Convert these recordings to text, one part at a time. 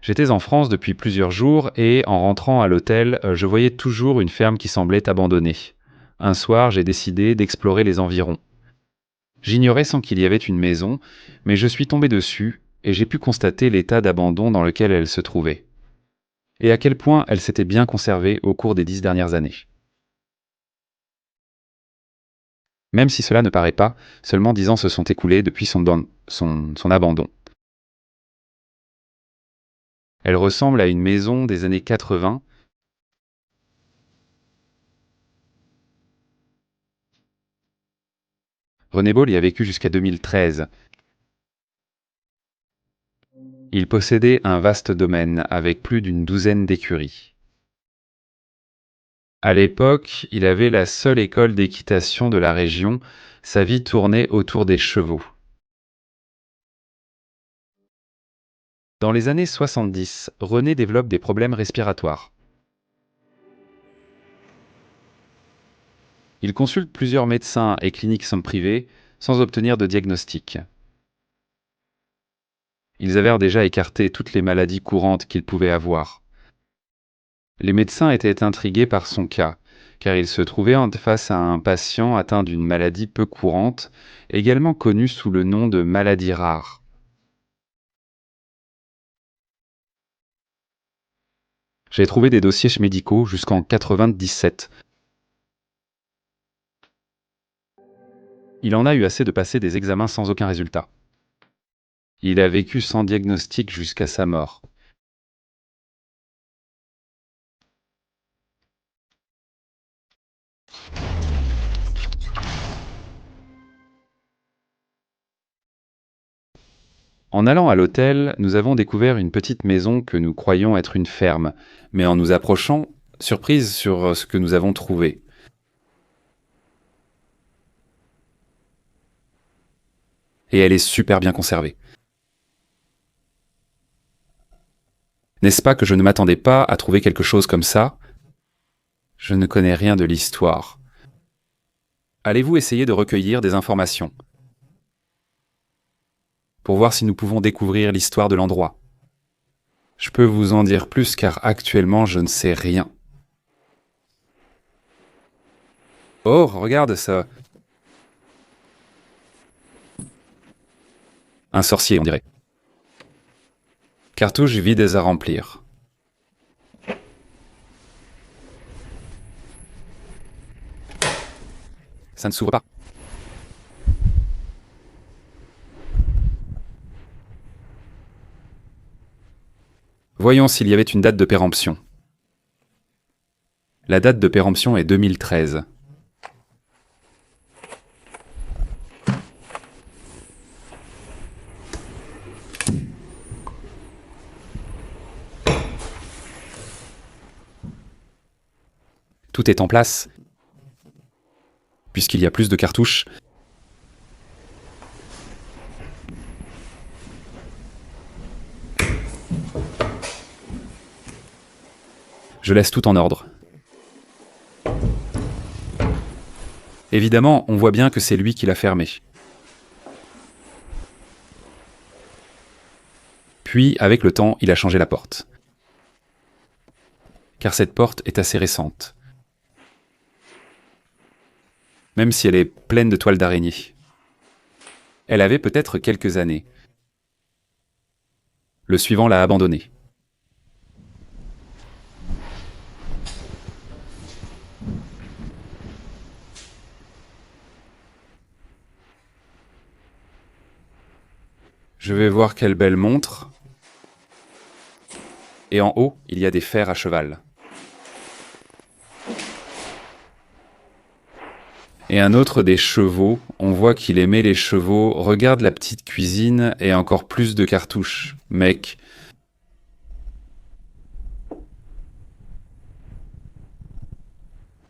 J'étais en France depuis plusieurs jours et en rentrant à l'hôtel, je voyais toujours une ferme qui semblait abandonnée. Un soir, j'ai décidé d'explorer les environs. J'ignorais sans qu'il y avait une maison, mais je suis tombé dessus et j'ai pu constater l'état d'abandon dans lequel elle se trouvait. Et à quel point elle s'était bien conservée au cours des 10 dernières années. Même si cela ne paraît pas, seulement 10 ans se sont écoulés depuis son abandon. Elle ressemble à une maison des années 80. René Ball y a vécu jusqu'à 2013. Il possédait un vaste domaine avec plus d'une douzaine d'écuries. À l'époque, il avait la seule école d'équitation de la région, sa vie tournait autour des chevaux. Dans les années 70, René développe des problèmes respiratoires. Il consulte plusieurs médecins et cliniques privées sans obtenir de diagnostic. Ils avèrent déjà écarté toutes les maladies courantes qu'il pouvait avoir. Les médecins étaient intrigués par son cas, car il se trouvait face à un patient atteint d'une maladie peu courante, également connue sous le nom de maladie rare. J'ai trouvé des dossiers médicaux jusqu'en 97. Il en a eu assez de passer des examens sans aucun résultat. Il a vécu sans diagnostic jusqu'à sa mort. En allant à l'hôtel, nous avons découvert une petite maison que nous croyions être une ferme, mais en nous approchant, surprise sur ce que nous avons trouvé. Et elle est super bien conservée. N'est-ce pas que je ne m'attendais pas à trouver quelque chose comme ça? Je ne connais rien de l'histoire. Allez-vous essayer de recueillir des informations pour voir si nous pouvons découvrir l'histoire de l'endroit? Je peux vous en dire plus car actuellement je ne sais rien. Oh, regarde ça. Un sorcier, on dirait. Cartouches vides à remplir. Ça ne s'ouvre pas. Voyons s'il y avait une date de péremption. La date de péremption est 2013. Tout est en place, puisqu'il y a plus de cartouches. Je laisse tout en ordre. Évidemment, on voit bien que c'est lui qui l'a fermé. Puis, avec le temps, il a changé la porte. Car cette porte est assez récente. Même si elle est pleine de toiles d'araignée. Elle avait peut-être quelques années. Le suivant l'a abandonnée. Je vais voir quelle belle montre. Et en haut, il y a des fers à cheval. Et un autre des chevaux, on voit qu'il aimait les chevaux. Regarde la petite cuisine et encore plus de cartouches. Mec.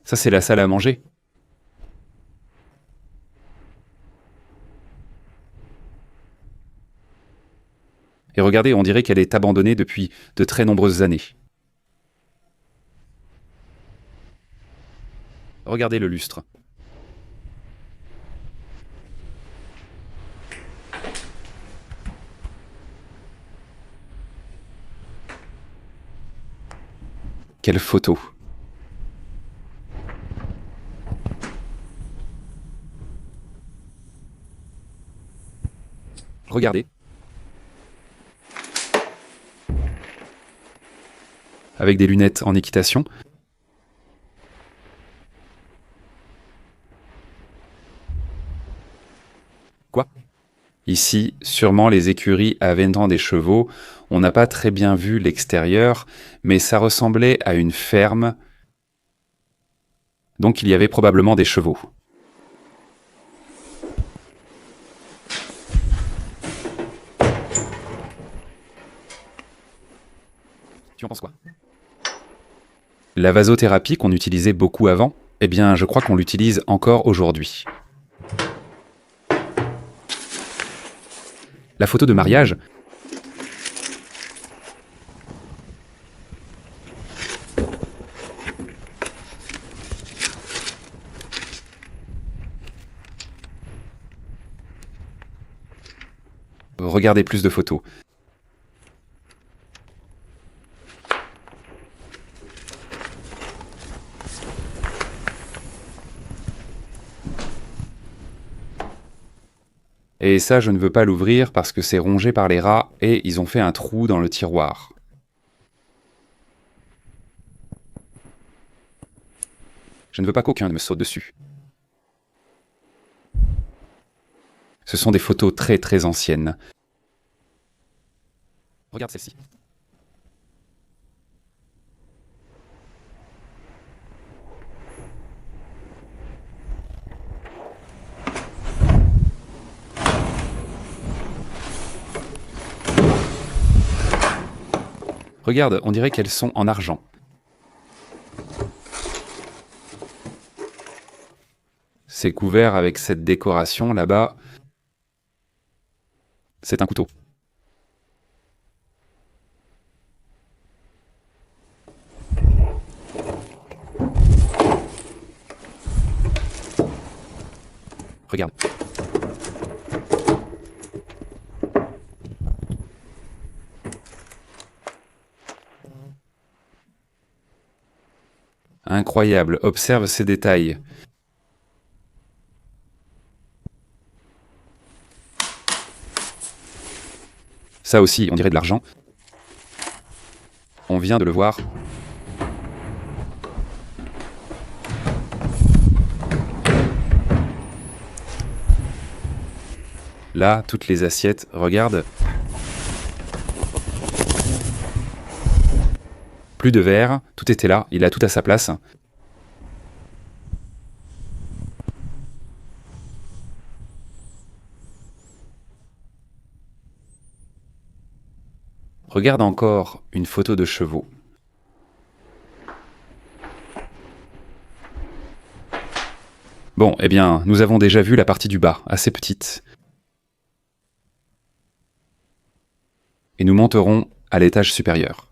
Ça, c'est la salle à manger. Et regardez, on dirait qu'elle est abandonnée depuis de très nombreuses années. Regardez le lustre. quelle photo! Regardez. Avec des lunettes en équitation. Quoi? Ici, sûrement les écuries avenant des chevaux. On n'a pas très bien vu l'extérieur, mais ça ressemblait à une ferme. Donc il y avait probablement des chevaux. Tu en penses quoi? La vasothérapie qu'on utilisait beaucoup avant, eh bien je crois qu'on l'utilise encore aujourd'hui. La photo de mariage. Regardez plus de photos. Et ça, je ne veux pas l'ouvrir parce que c'est rongé par les rats et ils ont fait un trou dans le tiroir. Je ne veux pas qu'aucun ne me saute dessus. Ce sont des photos très très anciennes. Regarde celle-ci. Regarde, on dirait qu'elles sont en argent. C'est couvert avec cette décoration là-bas. C'est un couteau. Regarde. Incroyable, observe ces détails. Ça aussi, on dirait de l'argent. On vient de le voir. Là, toutes les assiettes, regarde. Plus de verre, tout était là, il a tout à sa place. Regarde encore une photo de chevaux. Bon, eh bien, nous avons déjà vu la partie du bas, assez petite. Et nous monterons à l'étage supérieur.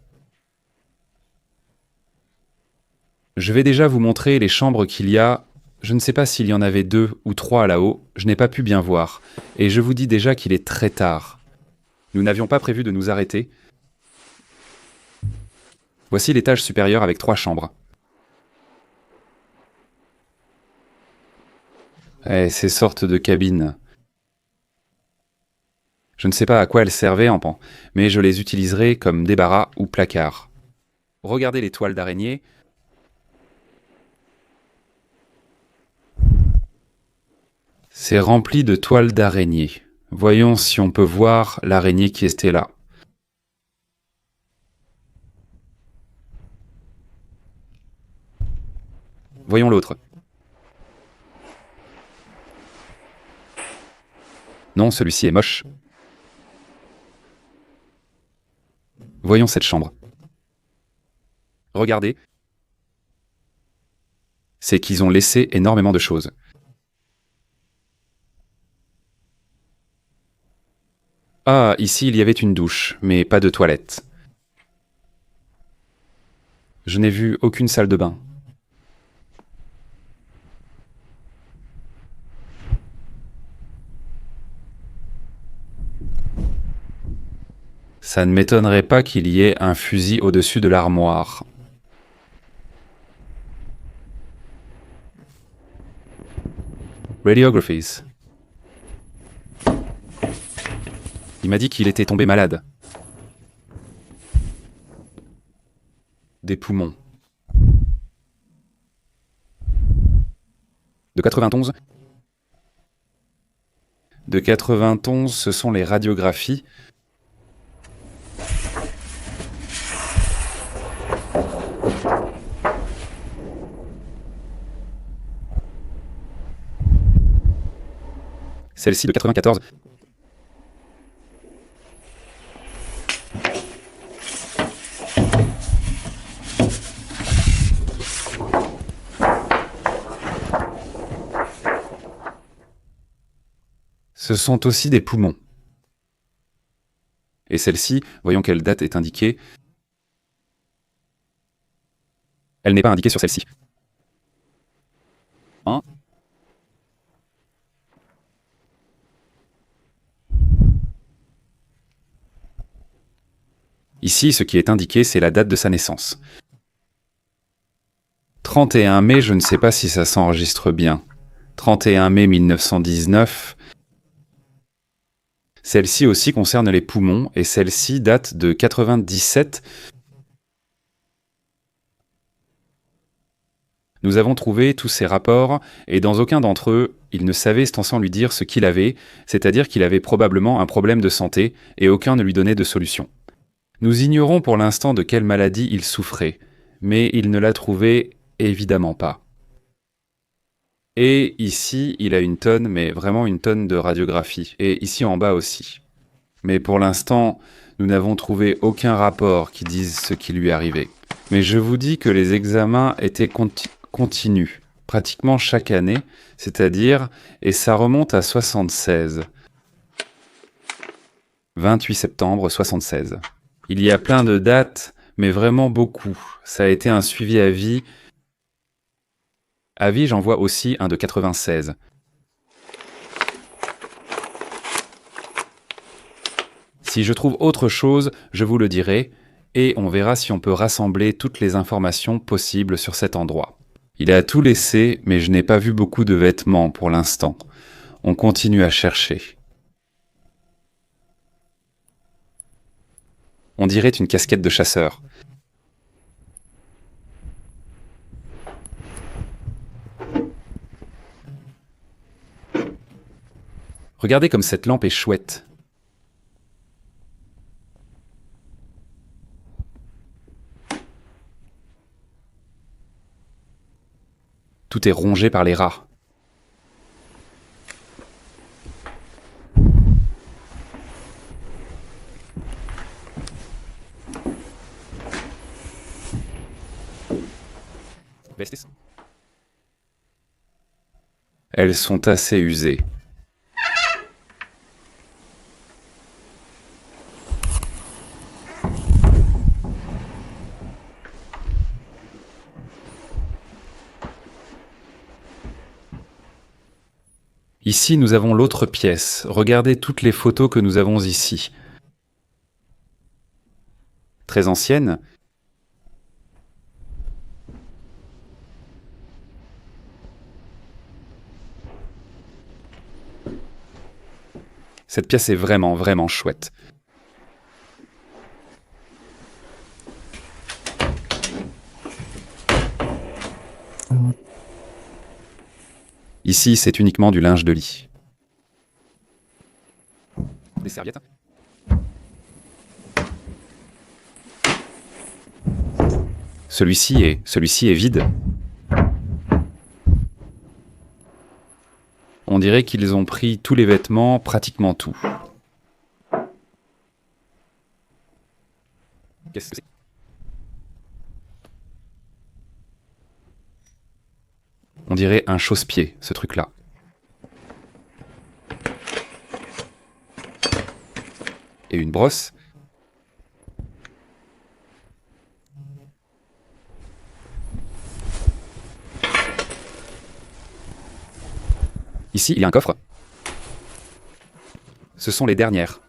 Je vais déjà vous montrer les chambres qu'il y a. Je ne sais pas s'il y en avait 2 ou 3 là-haut, je n'ai pas pu bien voir. Et je vous dis déjà qu'il est très tard. Nous n'avions pas prévu de nous arrêter. Voici l'étage supérieur avec 3 chambres. Eh, ces sortes de cabines. Je ne sais pas à quoi elles servaient en pan, mais je les utiliserai comme débarras ou placards. Regardez les toiles d'araignée. C'est rempli de toiles d'araignée. Voyons si on peut voir l'araignée qui était là. Voyons l'autre. Non, celui-ci est moche. Voyons cette chambre. Regardez. C'est qu'ils ont laissé énormément de choses. Ah, ici il y avait une douche, mais pas de toilette. Je n'ai vu aucune salle de bain. Ça ne m'étonnerait pas qu'il y ait un fusil au-dessus de l'armoire. Radiographies. Il m'a dit qu'il était tombé malade. Des poumons. De 91. De 91, ce sont les radiographies. Celle-ci de 94. Ce sont aussi des poumons. Et celle-ci, voyons quelle date est indiquée. Elle n'est pas indiquée sur celle-ci. Hein? Ici, ce qui est indiqué, c'est la date de sa naissance. 31 mai, je ne sais pas si ça s'enregistre bien. 31 mai 1919. Celle-ci aussi concerne les poumons, et celle-ci date de 97. Nous avons trouvé tous ces rapports, et dans aucun d'entre eux, il ne savait sans lui dire ce qu'il avait, c'est-à-dire qu'il avait probablement un problème de santé, et aucun ne lui donnait de solution. Nous ignorons pour l'instant de quelle maladie il souffrait, mais il ne l'a trouvé évidemment pas. Et ici, il a une tonne, mais vraiment une tonne de radiographie, et ici en bas aussi. Mais pour l'instant, nous n'avons trouvé aucun rapport qui dise ce qui lui arrivait. Mais je vous dis que les examens étaient continus, pratiquement chaque année, c'est-à-dire, et ça remonte à 76. 28 septembre 76. Il y a plein de dates, mais vraiment beaucoup. Ça a été un suivi à vie. À vie, j'en vois aussi un de 96. Si je trouve autre chose, je vous le dirai, et on verra si on peut rassembler toutes les informations possibles sur cet endroit. Il a tout laissé, mais je n'ai pas vu beaucoup de vêtements pour l'instant. On continue à chercher. On dirait une casquette de chasseur. Regardez comme cette lampe est chouette. Tout est rongé par les rats. Elles sont assez usées. Ici, nous avons l'autre pièce. Regardez toutes les photos que nous avons ici. Très anciennes. Cette pièce est vraiment, vraiment chouette. Ici, c'est uniquement du linge de lit. Des serviettes. Celui-ci est vide. On dirait qu'ils ont pris tous les vêtements, pratiquement tout. Qu'est-ce que c'est ? On dirait un chausse-pied, ce truc-là. Et une brosse. Ici, il y a un coffre. Ce sont les dernières.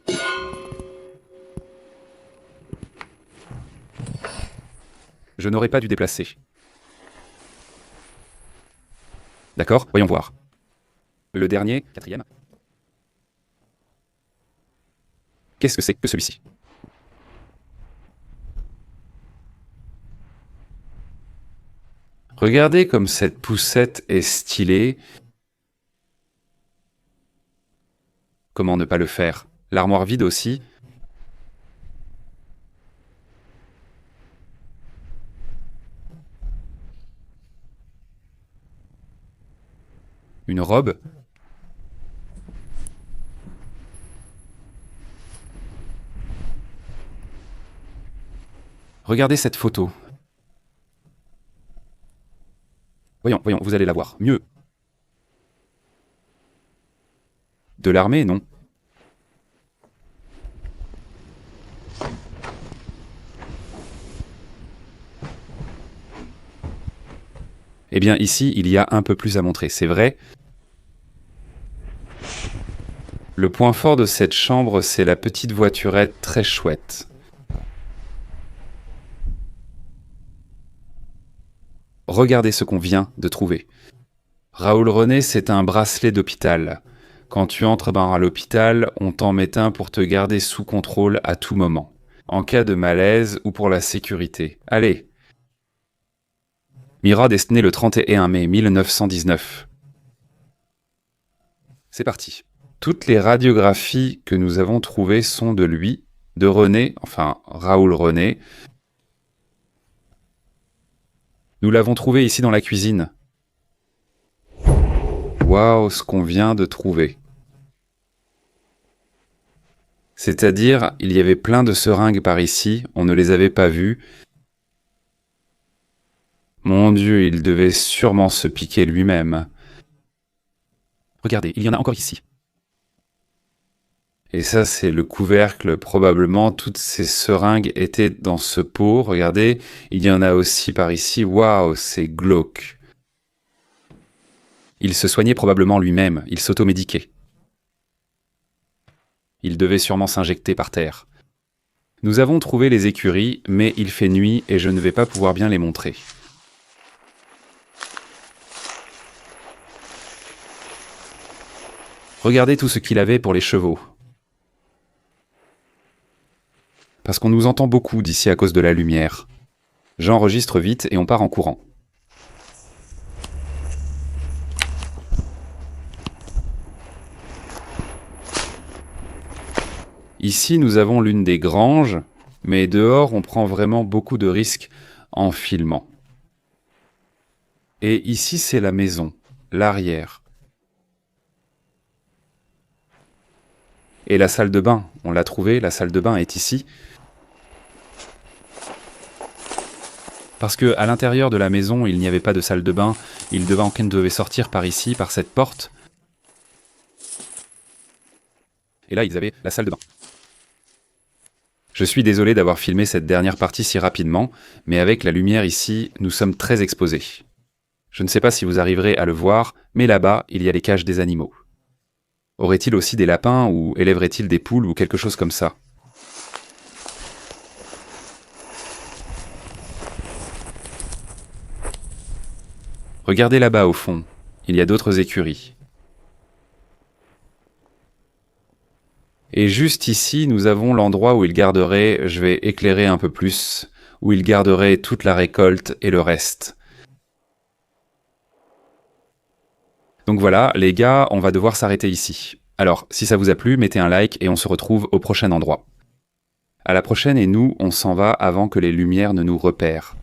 Je n'aurais pas dû déplacer. D'accord, voyons voir. Le dernier, quatrième. Qu'est-ce que c'est que celui-ci? Regardez comme cette poussette est stylée. Comment ne pas le faire? L'armoire vide aussi. Une robe. Regardez cette photo. Voyons, vous allez la voir. Mieux. De l'armée, non? Eh bien, ici, il y a un peu plus à montrer, c'est vrai. Le point fort de cette chambre, c'est la petite voiturette très chouette. Regardez ce qu'on vient de trouver. Raoul René, c'est un bracelet d'hôpital. Quand tu entres à l'hôpital, on t'en met un pour te garder sous contrôle à tout moment, en cas de malaise ou pour la sécurité. Allez. Mirad est né le 31 mai 1919. C'est parti. Toutes les radiographies que nous avons trouvées sont de lui, de René, enfin Raoul René. Nous l'avons trouvé ici dans la cuisine. Waouh, ce qu'on vient de trouver. C'est-à-dire, il y avait plein de seringues par ici, on ne les avait pas vues. Mon Dieu, il devait sûrement se piquer lui-même. Regardez, il y en a encore ici. Et ça, c'est le couvercle. Probablement, toutes ces seringues étaient dans ce pot. Regardez, il y en a aussi par ici. Waouh, c'est glauque. Il se soignait probablement lui-même. Il s'automédiquait. Il devait sûrement s'injecter par terre. Nous avons trouvé les écuries, mais il fait nuit et je ne vais pas pouvoir bien les montrer. Regardez tout ce qu'il avait pour les chevaux. Parce qu'on nous entend beaucoup d'ici à cause de la lumière. J'enregistre vite et on part en courant. Ici, nous avons l'une des granges, mais dehors, on prend vraiment beaucoup de risques en filmant. Et ici, c'est la maison, l'arrière. Et la salle de bain, on l'a trouvée, la salle de bain est ici. Parce qu'à l'intérieur de la maison, il n'y avait pas de salle de bain. Ken devait sortir par ici, par cette porte. Et là, ils avaient la salle de bain. Je suis désolé d'avoir filmé cette dernière partie si rapidement, mais avec la lumière ici, nous sommes très exposés. Je ne sais pas si vous arriverez à le voir, mais là-bas, il y a les cages des animaux. Aurait-il aussi des lapins ou élèverait-il des poules ou quelque chose comme ça? Regardez là-bas au fond, il y a d'autres écuries. Et juste ici, nous avons l'endroit où il garderait, je vais éclairer un peu plus, où il garderait toute la récolte et le reste. Donc voilà, les gars, on va devoir s'arrêter ici. Alors, si ça vous a plu, mettez un like et on se retrouve au prochain endroit. À la prochaine et nous, on s'en va avant que les lumières ne nous repèrent.